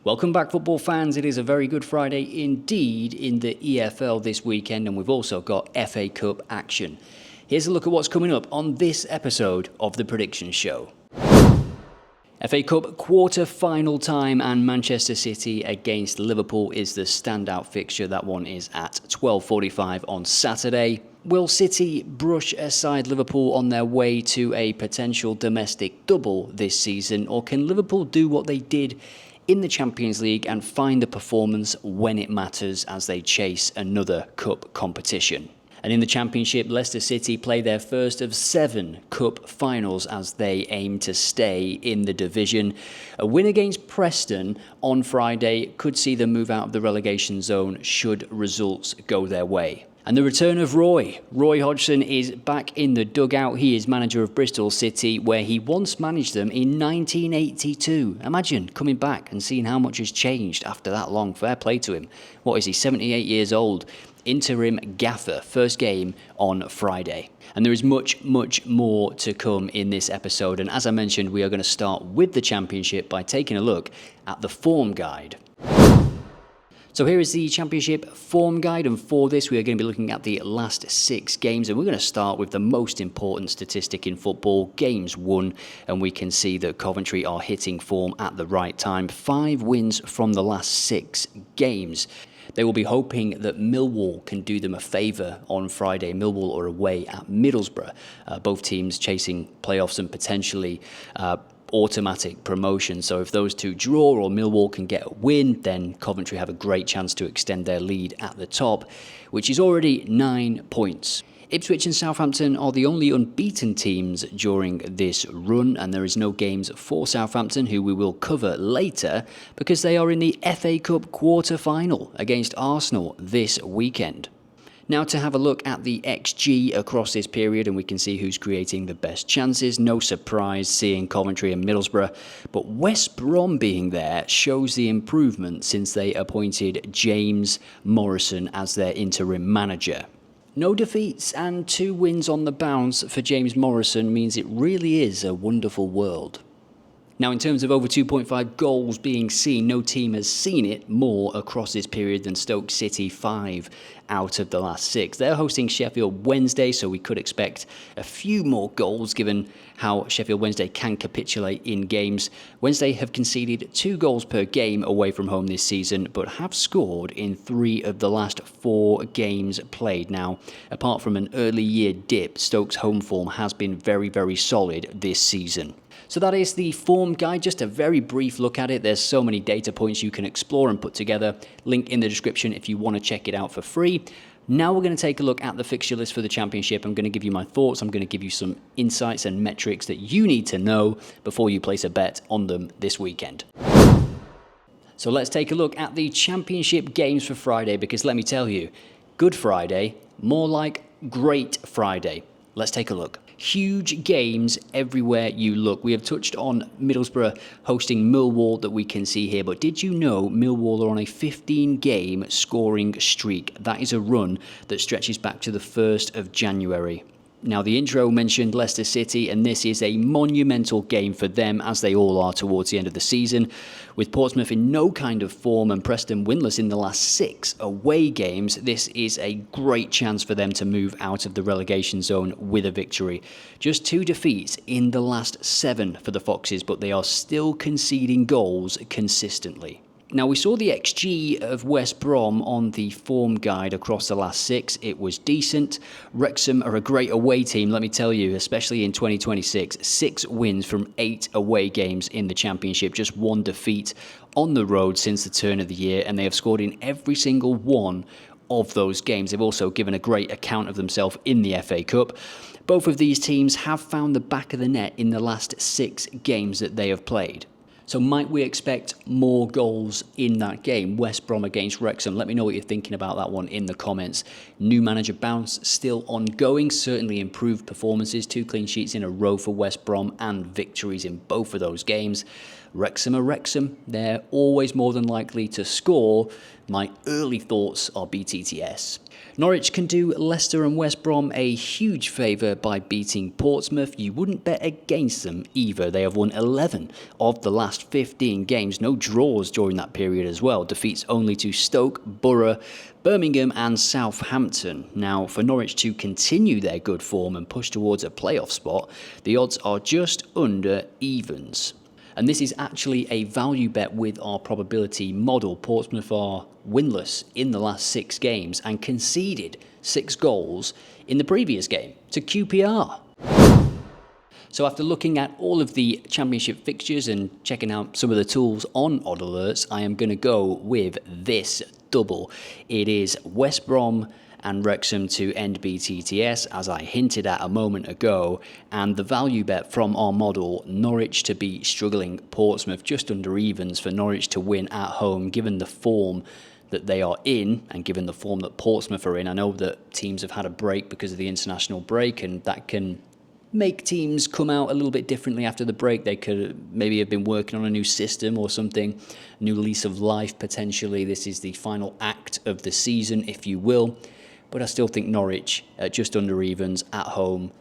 Welcome back, football fans. It is a very good Friday indeed in the EFL this weekend, and we've also got FA Cup action. Here's a look at what's coming up on this episode of The Prediction Show. FA Cup quarter-final time, and Manchester City against Liverpool is the standout fixture. That one is at 12:45 on Saturday. Will City brush aside Liverpool on their way to a potential domestic double this season, or can Liverpool do what they did in the Champions League and find the performance when it matters as they chase another cup competition? And in the Championship, Leicester City play their first of 7 cup finals as they aim to stay in the division. A win against Preston on Friday could see them move out of the relegation zone should results go their way. And the return of Roy Hodgson is back in the dugout. He is manager of Bristol City, where he once managed them in 1982. Imagine coming back and seeing how much has changed after that long. Fair play to him. What is he, 78 years old? Interim gaffer, first game on Friday. And there is much more to come in this episode. And as I mentioned, we are going to start with the Championship by taking a look at the form guide. So here is the Championship form guide, and for this we are going to be looking at the last 6 games, and we're going to start with the most important statistic in football, games won, and we can see that Coventry are hitting form at the right time. 5 wins from the last 6 games. They will be hoping that Millwall can do them a favour on Friday. Millwall are away at Middlesbrough, both teams chasing playoffs and potentially automatic promotion. So if those two draw or Millwall can get a win, then Coventry have a great chance to extend their lead at the top, which is already 9 points. Ipswich and Southampton are the only unbeaten teams during this run, and there is no games for Southampton, who we will cover later, because they are in the FA Cup quarter-final against Arsenal this weekend. Now to have a look at the XG across this period, and we can see who's creating the best chances. No surprise seeing Coventry and Middlesbrough, but West Brom being there shows the improvement since they appointed James Morrison as their interim manager. No defeats and 2 wins on the bounce for James Morrison means it really is a wonderful world. Now, in terms of over 2.5 goals being seen, no team has seen it more across this period than Stoke City, 5 out of the last 6. They're hosting Sheffield Wednesday, so we could expect a few more goals given how Sheffield Wednesday can capitulate in games. Wednesday have conceded 2 goals per game away from home this season, but have scored in 3 of the last 4 games played. Now, apart from an early year dip, Stoke's home form has been very solid this season. So that is the form guide, just a very brief look at it. There's so many data points you can explore and put together. Link in the description if you want to check it out for free. Now we're going to take a look at the fixture list for the Championship. I'm going to give you my thoughts. I'm going to give you some insights and metrics that you need to know before you place a bet on them this weekend. So let's take a look at the Championship games for Friday, because let me tell you, Good Friday, more like Great Friday. Let's take a look. Huge games everywhere you look. We have touched on Middlesbrough hosting Millwall that we can see here, but did you know Millwall are on a 15-game scoring streak? That is a run that stretches back to the 1st of January. Now, the intro mentioned Leicester City, and this is a monumental game for them, as they all are towards the end of the season. With Portsmouth in no kind of form and Preston winless in the last 6 away games, this is a great chance for them to move out of the relegation zone with a victory. Just 2 defeats in the last 7 for the Foxes, but they are still conceding goals consistently. Now, we saw the XG of West Brom on the form guide across the last 6. It was decent. Wrexham are a great away team, let me tell you, especially in 2026. 6 wins from 8 away games in the Championship, just 1 defeat on the road since the turn of the year, and they have scored in every single one of those games. They've also given a great account of themselves in the FA Cup. Both of these teams have found the back of the net in the last 6 games that they have played. So might we expect more goals in that game, West Brom against Wrexham? Let me know what you're thinking about that one in the comments. New manager bounce still ongoing, certainly improved performances, 2 clean sheets in a row for West Brom and victories in both of those games. Wrexham are Wrexham. They're always more than likely to score. My early thoughts are BTTS. Norwich can do Leicester and West Brom a huge favour by beating Portsmouth. You wouldn't bet against them either. They have won 11 of the last 15 games. No draws during that period as well. Defeats only to Stoke, Borough, Birmingham and Southampton. Now, for Norwich to continue their good form and push towards a playoff spot, the odds are just under evens. And this is actually a value bet with our probability model. Portsmouth are winless in the last 6 games and conceded 6 goals in the previous game to QPR. So after looking at all of the Championship fixtures and checking out some of the tools on OddAlerts, I am going to go with this double. It is West Brom and Wrexham to end BTTS, as I hinted at a moment ago, and the value bet from our model, Norwich to beat struggling Portsmouth, just under evens for Norwich to win at home, given the form that they are in and given the form that Portsmouth are in. I know that teams have had a break because of the international break, and that can make teams come out a little bit differently after the break. They could maybe have been working on a new system or something, new lease of life potentially. This is the final act of the season, if you will. But I still think Norwich at just under evens at home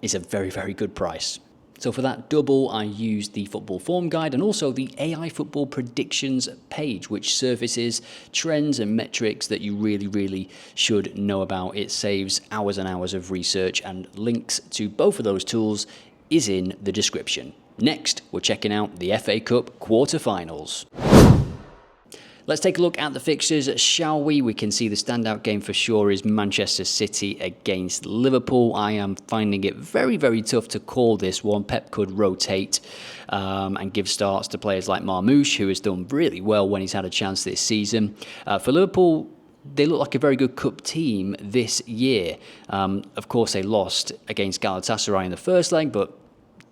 is a very, very good price. So for that double, I used the Football Form Guide and also the AI Football Predictions page, which surfaces trends and metrics that you really, really should know about. It saves hours and hours of research, and links to both of those tools is in the description. Next, we're checking out the FA Cup quarterfinals. Let's take a look at the fixtures, shall we? We can see the standout game for sure is Manchester City against Liverpool. I am finding it very, very tough to call this one. Pep could rotate and give starts to players like Marmoush, who has done really well when he's had a chance this season. For Liverpool, they look like a very good cup team this year. Of course, they lost against Galatasaray in the first leg, but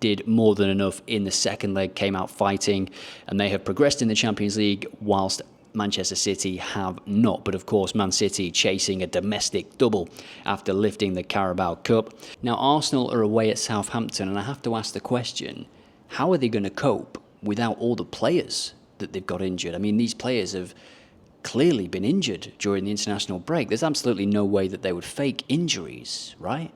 did more than enough in the second leg, came out fighting, and they have progressed in the Champions League whilst Manchester City have not. But of course, Man City chasing a domestic double after lifting the Carabao Cup. Now, Arsenal are away at Southampton, and I have to ask the question, how are they going to cope without all the players that they've got injured? I mean, these players have clearly been injured during the international break. There's absolutely no way that they would fake injuries, right?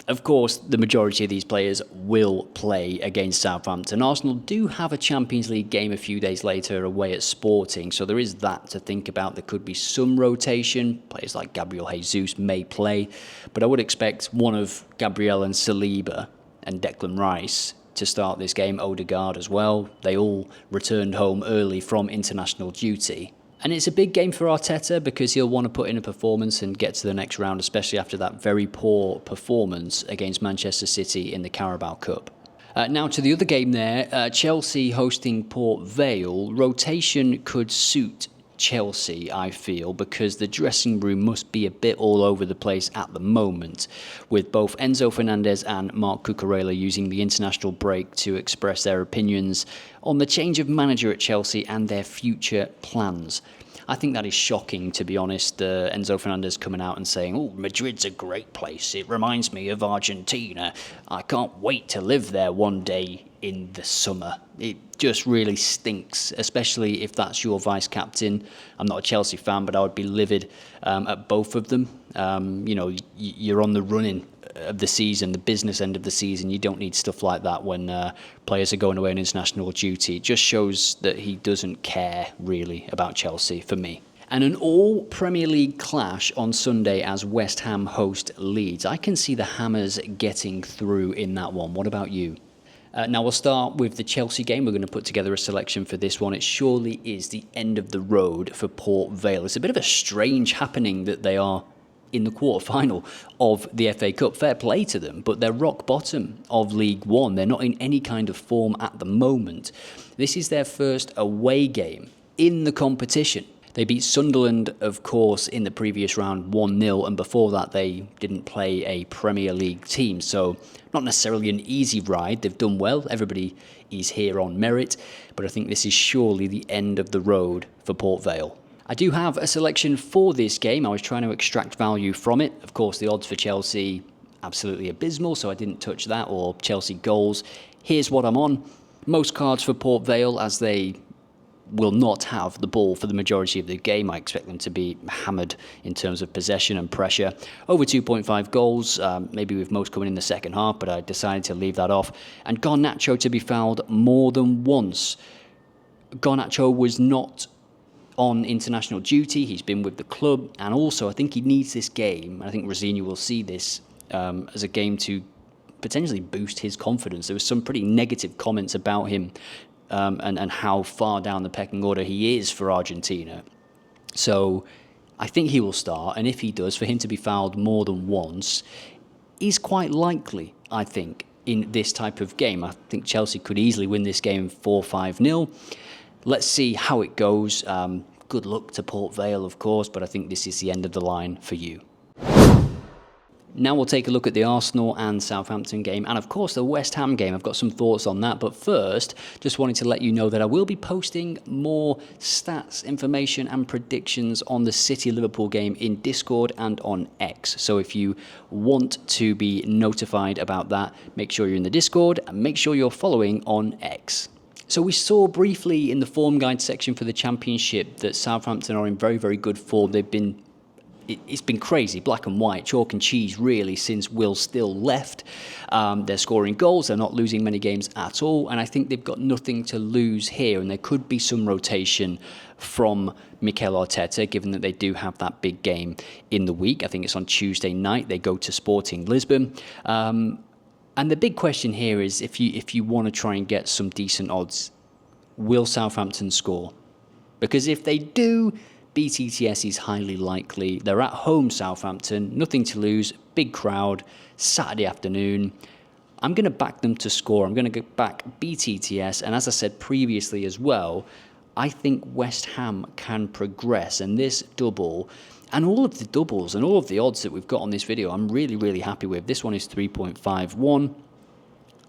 Of course, the majority of these players will play against Southampton. Arsenal do have a Champions League game a few days later away at Sporting, so there is that to think about. There could be some rotation. Players like Gabriel Jesus may play, but I would expect one of Gabriel and Saliba and Declan Rice to start this game, Odegaard as well. They all returned home early from international duty. And it's a big game for Arteta because he'll want to put in a performance and get to the next round, especially after that very poor performance against Manchester City in the Carabao Cup. Now to the other game there, Chelsea hosting Port Vale. Rotation could suit Chelsea, I feel, because the dressing room must be a bit all over the place at the moment, with both Enzo Fernandez and Marc Cucurella using the international break to express their opinions on the change of manager at Chelsea and their future plans. I think that is shocking, to be honest. Enzo Fernandez coming out and saying, "Oh, Madrid's a great place. It reminds me of Argentina. I can't wait to live there one day in the summer." It just really stinks, especially if that's your vice captain. I'm not a Chelsea fan, but I would be livid at both of them. You're on the running of the season, the business end of the season. You don't need stuff like that when players are going away on international duty. It just shows that he doesn't care really about Chelsea for me. And an all-Premier League clash on Sunday as West Ham host Leeds. I can see the Hammers getting through in that one. What about you? Now we'll start with the Chelsea game. We're going to put together a selection for this one. It surely is the end of the road for Port Vale. It's a bit of a strange happening that they are in the quarter-final of the FA Cup. Fair play to them, but they're rock bottom of League One. They're not in any kind of form at the moment. This is their first away game in the competition. They beat Sunderland, of course, in the previous round 1-0, and before that they didn't play a Premier League team, so not necessarily an easy ride. They've done well. Everybody is here on merit, but I think this is surely the end of the road for Port Vale. I do have a selection for this game. I was trying to extract value from it. Of course, the odds for Chelsea, absolutely abysmal, so I didn't touch that, or Chelsea goals. Here's what I'm on. Most cards for Port Vale, as they will not have the ball for the majority of the game. I expect them to be hammered in terms of possession and pressure. Over 2.5 goals, maybe with most coming in the second half, but I decided to leave that off. And Garnacho to be fouled more than once. Garnacho was not on international duty. He's been with the club, and also I think he needs this game. I think Rosenior will see this as a game to potentially boost his confidence. There was some pretty negative comments about him and how far down the pecking order he is for Argentina. So I think he will start, and if he does, for him to be fouled more than once is quite likely, I think, in this type of game. I think Chelsea could easily win this game 4-5-0. Let's see how it goes. Good luck to Port Vale, of course, but I think this is the end of the line for you. Now we'll take a look at the Arsenal and Southampton game, and of course the West Ham game. I've got some thoughts on that, but first, just wanted to let you know that I will be posting more stats, information and predictions on the City-Liverpool game in Discord and on X. So if you want to be notified about that, make sure you're in the Discord and make sure you're following on X. So we saw briefly in the form guide section for the Championship that Southampton are in very, very good form. It's been crazy, black and white, chalk and cheese really since Will Still left. They're scoring goals, they're not losing many games at all, and I think they've got nothing to lose here, and there could be some rotation from Mikel Arteta, given that they do have that big game in the week. I think it's on Tuesday night. They go to Sporting Lisbon. And the big question here is, if you want to try and get some decent odds, will Southampton score? Because if they do, BTTS is highly likely. They're at home, Southampton, nothing to lose, big crowd, Saturday afternoon. I'm going to back them to score. I'm going to back BTTS. And as I said previously as well, I think West Ham can progress. And this double, and all of the doubles and all of the odds that we've got on this video, I'm really, really happy with. This one is 3.51.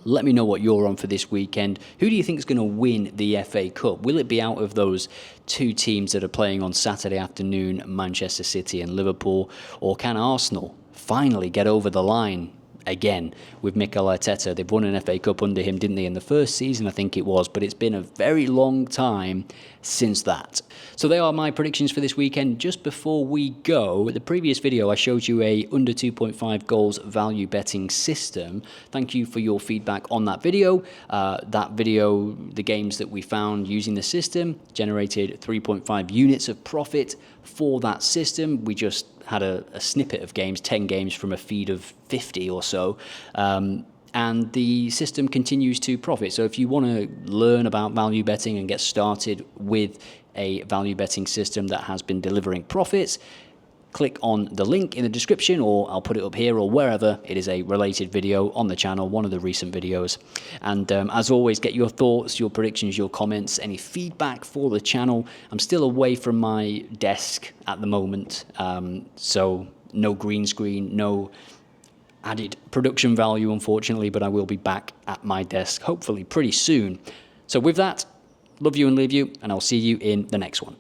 Let me know what you're on for this weekend. Who do you think is going to win the FA Cup? Will it be out of those two teams that are playing on Saturday afternoon, Manchester City and Liverpool? Or can Arsenal finally get over the line again with Mikel Arteta? They've won an FA Cup under him, didn't they, in the first season, I think it was, but it's been a very long time since that. So they are my predictions for this weekend. Just before we go, the previous video I showed you a under 2.5 goals value betting system. Thank you for your feedback on that video. The games that we found using the system generated 3.5 units of profit for that system. We just had a snippet of games, 10 games from a feed of 50 or so. And the system continues to profit. So if you want to learn about value betting and get started with a value betting system that has been delivering profits, click on the link in the description, or I'll put it up here or wherever. It is a related video on the channel, one of the recent videos. And as always, get your thoughts, your predictions, your comments, any feedback for the channel. I'm still away from my desk at the moment, so no green screen, no added production value, unfortunately, but I will be back at my desk hopefully pretty soon. So with that, love you and leave you, and I'll see you in the next one.